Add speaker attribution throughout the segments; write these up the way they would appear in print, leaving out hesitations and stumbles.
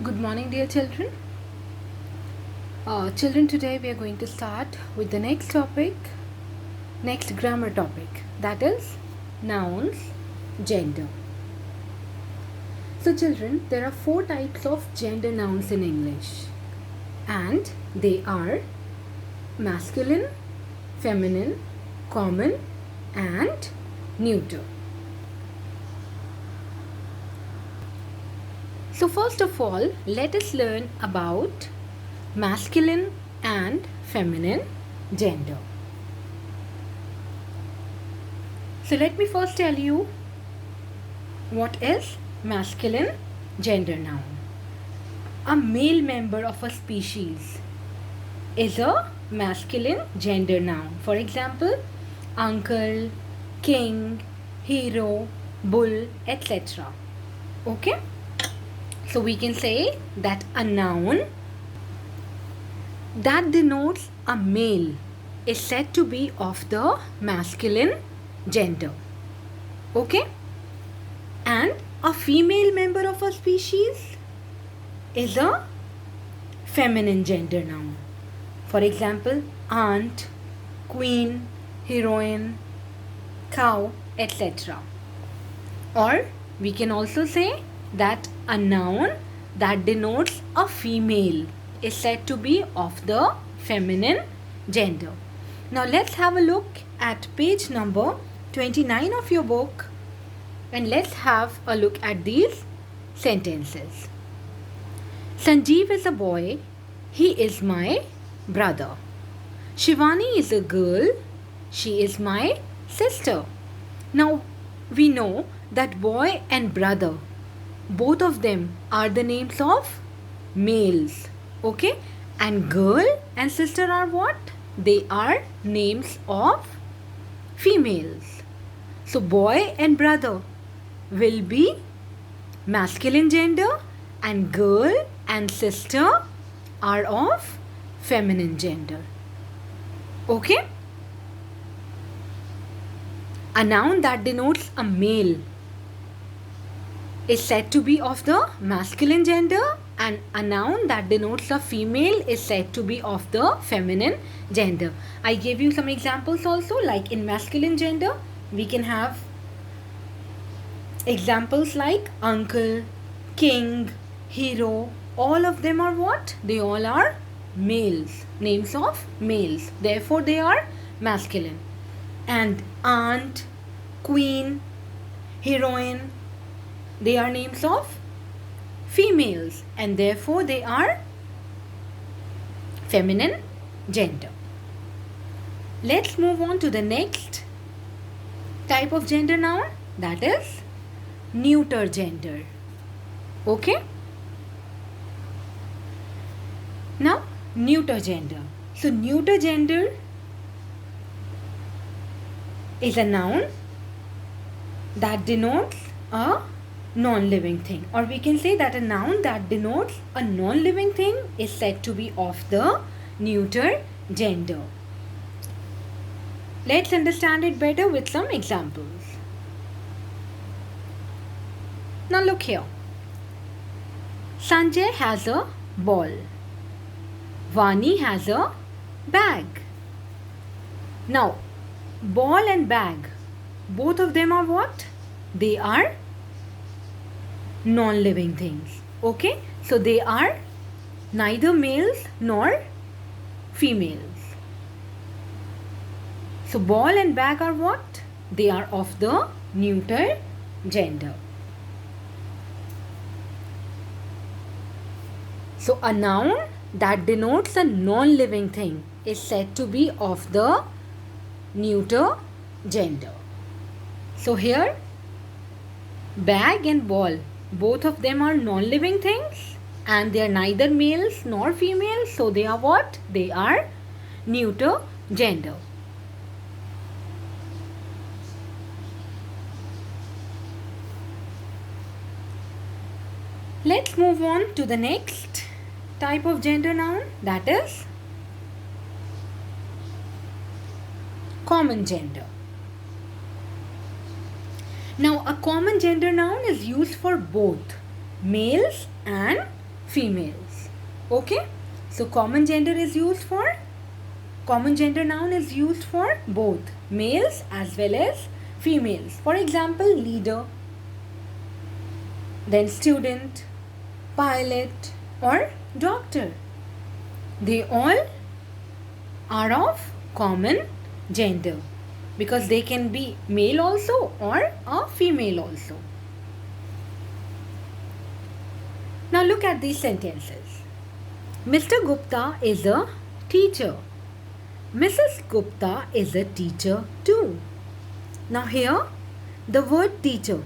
Speaker 1: Good morning, dear children. Children, today we are going to start with the next topic, next grammar topic, that is nouns, gender. So, children, there are four types of gender nouns in English, and they are masculine, feminine, common, and neuter. So, first of all, let us learn about masculine and feminine gender. So, let me first tell you what is masculine gender noun. A male member of a species is a masculine gender noun. For example, uncle, king, hero, bull, etc. Okay? So we can say that a noun that denotes a male is said to be of the masculine gender. Okay? And a female member of a species is a feminine gender noun. For example, aunt, queen, heroine, cow, etc. Or we can also say that a noun that denotes a female is said to be of the feminine gender. Now let's have a look at page number 29 of your book and let's have a look at these sentences. Sanjeev is a boy. He is my brother. Shivani is a girl. She is my sister. Now we know that boy and brother, both of them are the names of males. Okay? And girl and sister are what? They are names of females. So boy and brother will be masculine gender and girl and sister are of feminine gender. Okay? A noun that denotes a male is said to be of the masculine gender and a noun that denotes a female is said to be of the feminine gender. I gave you some examples also, like in masculine gender we can have examples like uncle, king, hero. All of them are what? They all are males, names of males. Therefore they are masculine. And aunt, queen, heroine, they are names of females and therefore they are feminine gender. Let's move on to the next type of gender noun, that is neuter gender. Okay? Now, neuter gender. So, neuter gender is a noun that denotes a non-living thing, or we can say that a noun that denotes a non-living thing is said to be of the neuter gender. Let's understand it better with some examples. Now look here. Sanjay has a ball. Vani has a bag. Now, ball and bag, both of them are what? They are non-living things. Okay? So they are neither males nor females. So ball and bag are what? They are of the neuter gender. So a noun that denotes a non-living thing is said to be of the neuter gender. So here bag and ball, both of them are non-living things and they are neither males nor females, so they are what? They are neuter gender. Let's move on to the next type of gender noun, that is common gender. Now, a common gender noun is used for both males and females. Okay? So common gender noun is used for both males as well as females. For example, leader, then student, pilot or doctor. They all are of common gender because they can be male also or a female also. Now look at these sentences. Mr. Gupta is a teacher. Mrs. Gupta is a teacher too. Now here the word teacher,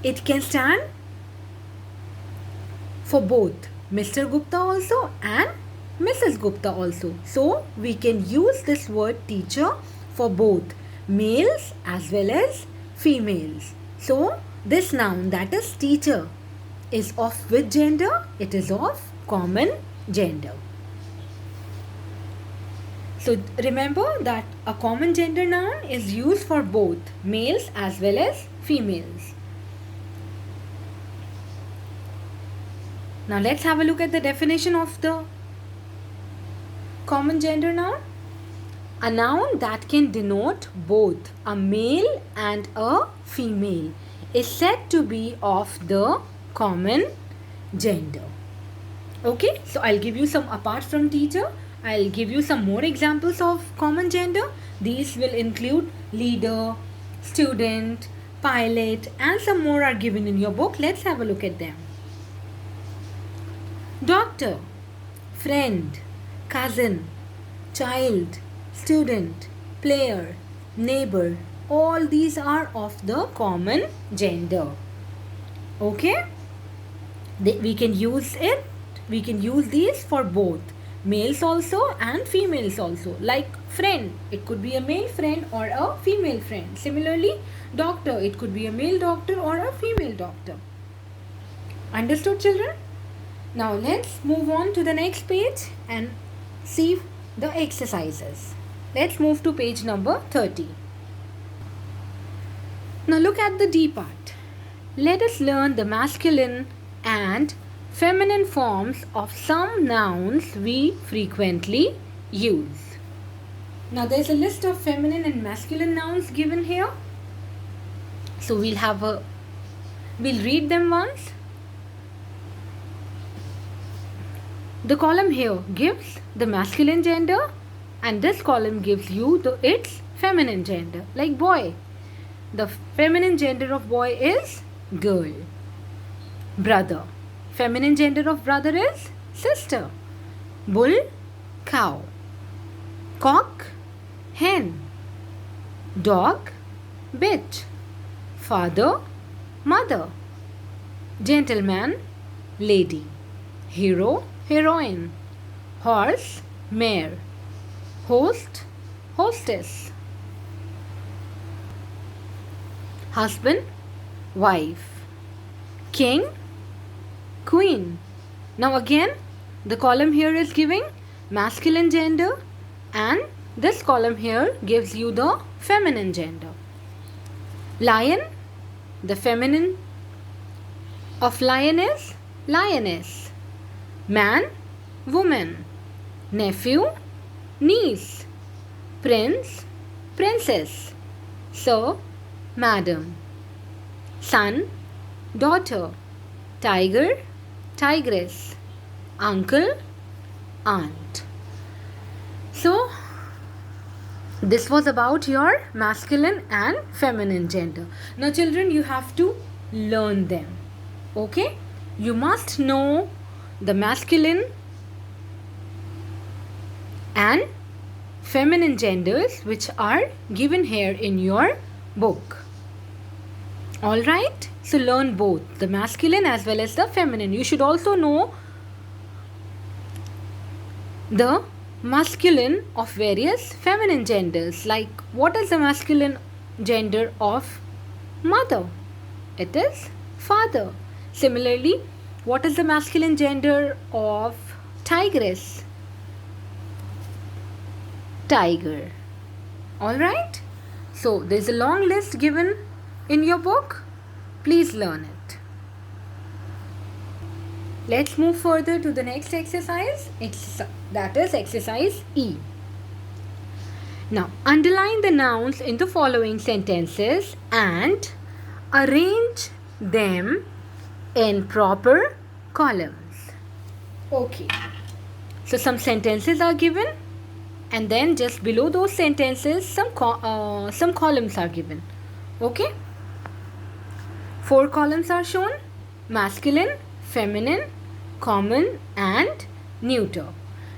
Speaker 1: it can stand for both Mr. Gupta also and Mrs. Gupta also. So we can use this word teacher for both males as well as females. So this noun, that is teacher, is of which gender? It is of common gender. So remember that a common gender noun is used for both males as well as females. Now let's have a look at the definition of the common gender noun. A noun that can denote both a male and a female is said to be of the common gender. Okay, so I'll give you some, apart from teacher, I'll give you some more examples of common gender. These will include leader, student, pilot, and some more are given in your book. Let's have a look at them. Doctor, friend, cousin, child, student, player, neighbor, all these are of the common gender. Okay? We can use these for both males also and females also. Like friend, it could be a male friend or a female friend. Similarly, doctor, it could be a male doctor or a female doctor. Understood, children? Now let's move on to the next page and see the exercises. Let's move to page number 30. Now look at the D part. Let us learn the masculine and feminine forms of some nouns we frequently use. Now there is a list of feminine and masculine nouns given here. So we'll read them once. The column here gives the masculine gender and this column gives you its feminine gender. Like boy, the feminine gender of boy is girl. Brother, feminine gender of brother is sister. Bull, cow. Cock, hen. Dog, bitch. Father, mother. Gentleman, lady. Hero, heroine. Horse, mare. Host, hostess. Husband, wife. King, queen. Now again, the column here is giving masculine gender and this column here gives you the feminine gender. Lion, the feminine of lion is lioness. Man, woman. Nephew, niece. Prince, princess. Sir, madam. Son, daughter. Tiger, tigress. Uncle, aunt. So this was about your masculine and feminine gender. Now children, you have to learn them. Okay? You must know the masculine and feminine genders which are given here in your book. Alright? So learn both the masculine as well as the feminine. You should also know the masculine of various feminine genders. Like what is the masculine gender of mother? It is father. Similarly, what is the masculine gender of tigress? Tiger. Alright? So there is a long list given in your book. Please learn it. Let's move further to the next exercise. That is exercise E. Now, underline the nouns in the following sentences and arrange them in proper columns. Okay. So, some sentences are given, and then just below those sentences, some columns are given. Okay. 4 columns are shown: masculine, feminine, common, and neuter.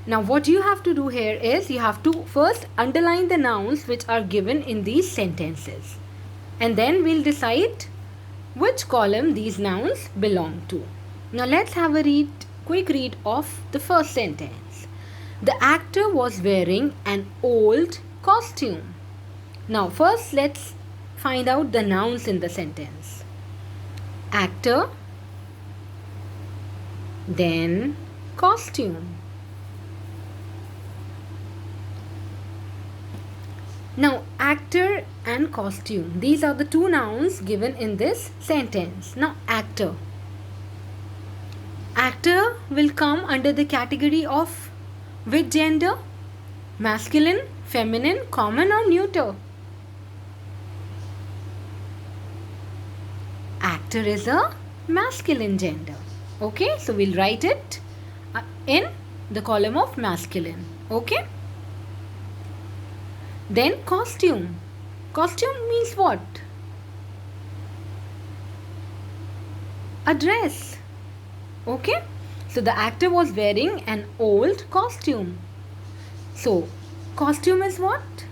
Speaker 1: Now what you have to do here is you have to first underline the nouns which are given in these sentences, and then we'll decide which column these nouns belong to. Now let's have a quick read of the first sentence. The actor was wearing an old costume. Now first let's find out the nouns in the sentence. Actor, then costume. Now actor and costume, these are the 2 nouns given in this sentence. Now actor will come under the category of which gender? Masculine, feminine, common, or neuter? Actor is a masculine gender. Okay, so we'll write it in the column of masculine. Okay. Then costume. Costume means what? A dress. Okay. So the actor was wearing an old costume. So costume is what?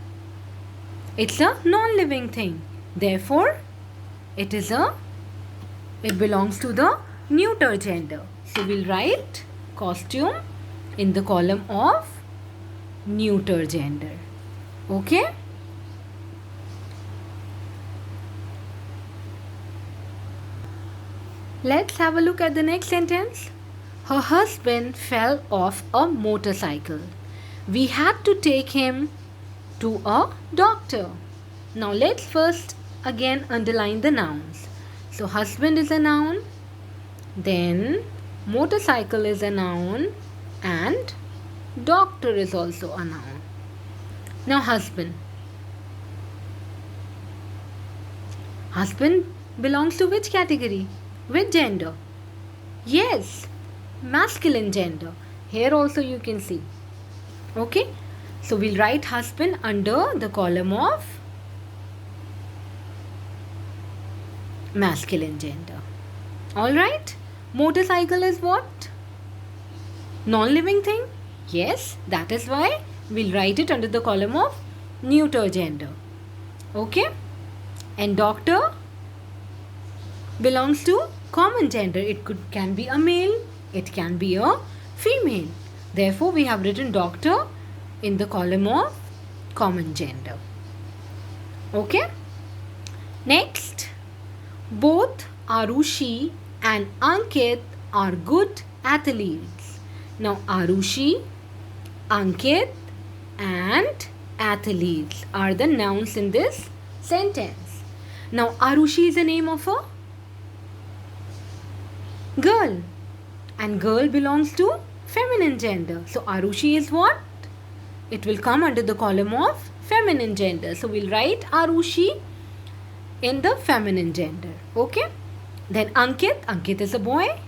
Speaker 1: It's a non-living thing. Therefore, it belongs to the neuter gender. So we'll write costume in the column of neuter gender. Okay. Let's have a look at the next sentence. Her husband fell off a motorcycle. We had to take him to a doctor. Now let's first again underline the nouns. So husband is a noun, then motorcycle is a noun, and doctor is also a noun. Now husband. Husband belongs to which category? Which gender? Yes, masculine gender. Here also you can see. Okay. So we'll write husband under the column of masculine gender. Alright. Motorcycle is what? Non-living thing? Yes, that is why we'll write it under the column of neuter gender. Okay. And doctor belongs to common gender. It can be a male, it can be a female. Therefore, we have written doctor in the column of common gender. Okay. Next, both Arushi and Ankit are good athletes. Now, Arushi, Ankit, and athletes are the nouns in this sentence. Now, Arushi is the name of a girl, and girl belongs to feminine gender. So, Arushi is what? It will come under the column of feminine gender. So, we'll write Arushi in the feminine gender. Okay. Then Ankit is a boy,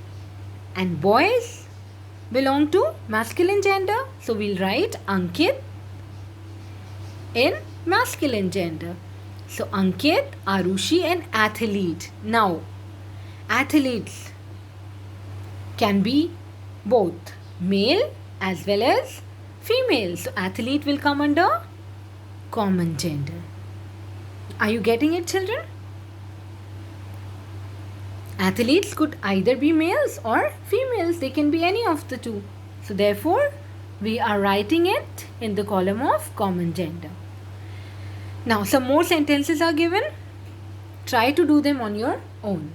Speaker 1: and boys belong to masculine gender. So we'll write Ankit in masculine gender. So Ankit, Arushi, and athlete. Now, athletes can be both male as well as female. So athlete will come under common gender. Are you getting it, children? Athletes could either be males or females. They can be any of the two. So therefore, we are writing it in the column of common gender. Now, some more sentences are given. Try to do them on your own.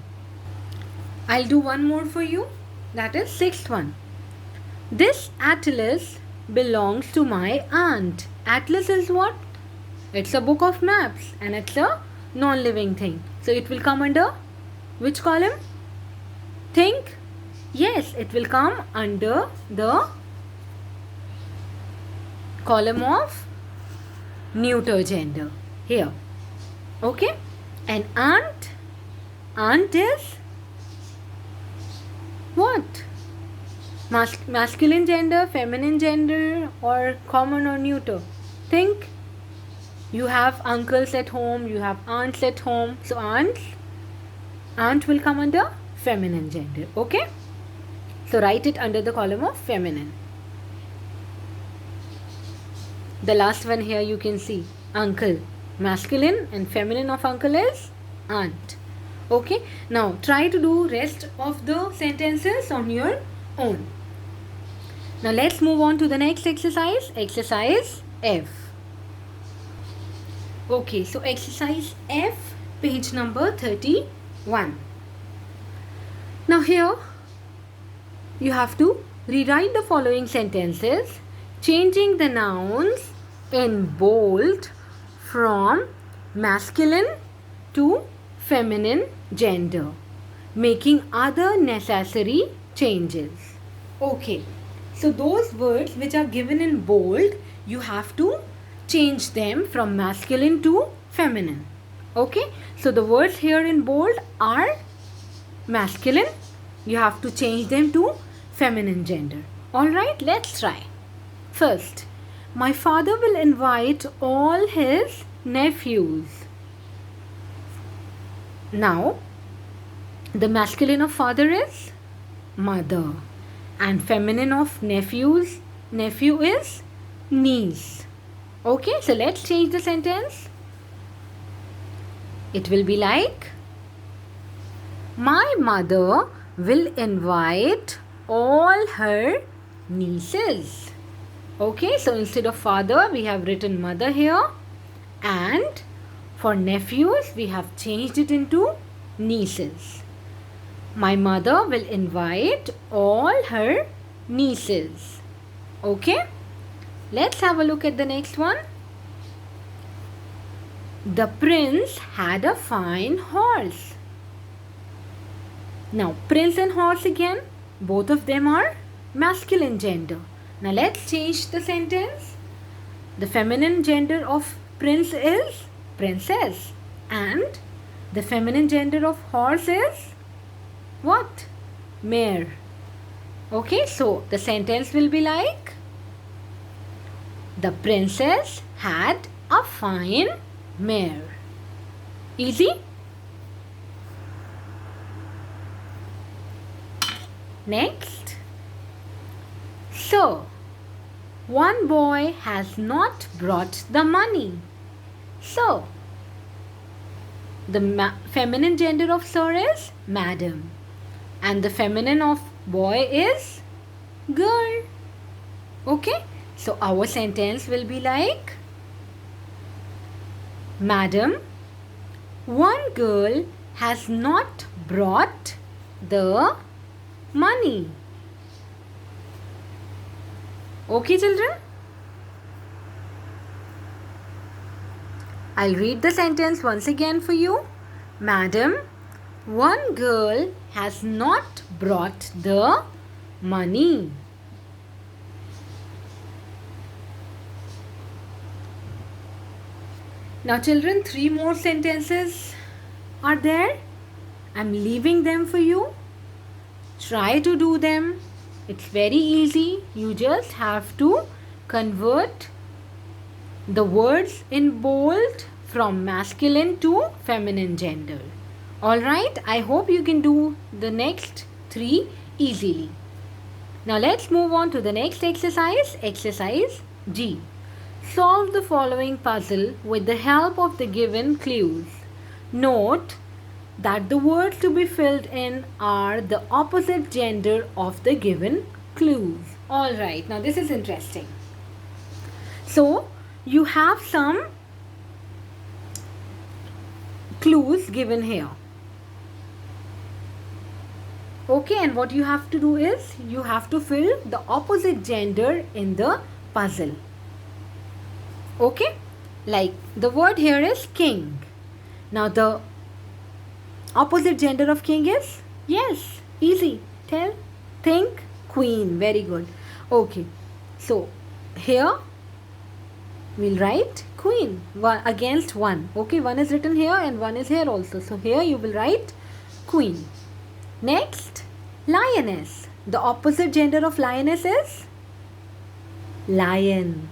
Speaker 1: I'll do one more for you. That is 6th one. This atlas belongs to my aunt. Atlas is what? It's a book of maps, and it's a non-living thing. So it will come under which column? Think, Yes, it will come under the column of neuter gender here. Okay? And aunt, aunt is what? Masculine gender, feminine gender, or common or neuter? Think. You have uncles at home, you have aunts at home. So aunt will come under feminine gender. Okay? So write it under the column of feminine. The last one here you can see uncle. Masculine and feminine of uncle is aunt. Okay? Now try to do rest of the sentences on your own. Now let's move on to the next exercise. Exercise F. Okay, so exercise F, page number 31. Now here you have to rewrite the following sentences, changing the nouns in bold from masculine to feminine gender, making other necessary changes. Okay, so those words which are given in bold, you have to change them from masculine to feminine. Okay, so the words here in bold are masculine. You have to change them to feminine gender. Alright, let's try. First, my father will invite all his nephews. Now, the masculine of father is mother, and feminine of nephew is niece. Okay, so let's change the sentence. It will be like, my mother will invite all her nieces. Okay, so instead of father, we have written mother here, and for nephews, we have changed it into nieces. My mother will invite all her nieces. Okay, let's have a look at the next one. The prince had a fine horse. Now, prince and horse again, both of them are masculine gender. Now, let's change the sentence. The feminine gender of prince is princess, and the feminine gender of horse is what? Mare. Okay, so the sentence will be like, the princess had a fine mare. Easy? Next. So, one boy has not brought the money. So, the feminine gender of sir is madam, and the feminine of boy is girl. Okay, so our sentence will be like, madam, one girl has not brought the money. Okay, children? I'll read the sentence once again for you. Madam, one girl has not brought the money. Now, children, 3 more sentences are there. I'm leaving them for you. Try to do them. It's very easy. You just have to convert the words in bold from masculine to feminine gender. Alright, I hope you can do the next 3 easily. Now let's move on to the next exercise, exercise G. Solve the following puzzle with the help of the given clues. Note that the words to be filled in are the opposite gender of the given clues. Alright, now this is interesting. So, you have some clues given here. Okay, and what you have to do is, you have to fill the opposite gender in the puzzle. Okay, like the word here is king. Now the opposite gender of king is, yes, easy, tell. queen. Very good. Okay, so here we'll write queen one against one. Okay, one is written here and one is here also. So here you will write queen. Next, lioness. The opposite gender of lioness is lion.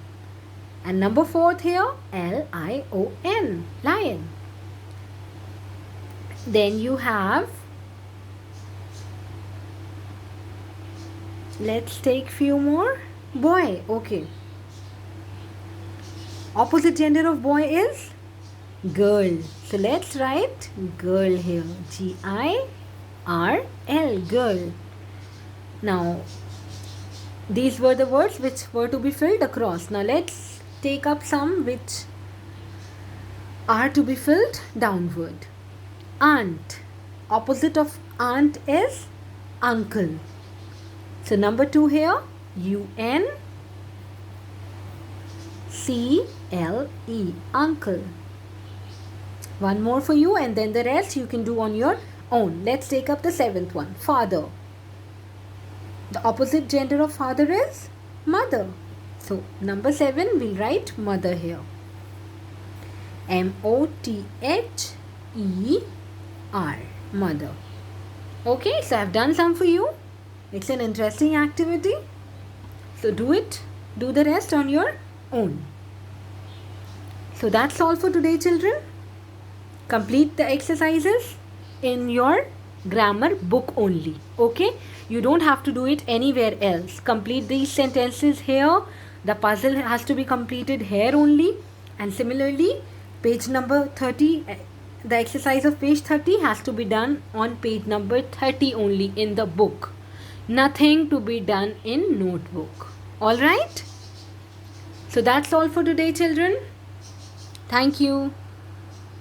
Speaker 1: And number 4 here, Lion, lion. Then you have, let's take few more. Boy. Okay. Opposite gender of boy is girl. So let's write girl here. Girl, girl. Now, these were the words which were to be filled across. Now let's take up some which are to be filled downward. Aunt. Opposite of aunt is uncle. So number 2 here, UNCLE, uncle. One more for you and then the rest you can do on your own. Let's take up the 7th one, father. The opposite gender of father is mother. So number 7 we'll write mother here. MOTHER, mother. Okay, so I've done some for you. It's an interesting activity. So do the rest on your own. So that's all for today, children. Complete the exercises in your grammar book only. Okay, you don't have to do it anywhere else. Complete these sentences here. The puzzle has to be completed here only. And similarly, page number 30, the exercise of page 30 has to be done on page number 30 only in the book. Nothing to be done in notebook. Alright? So that's all for today, children. Thank you.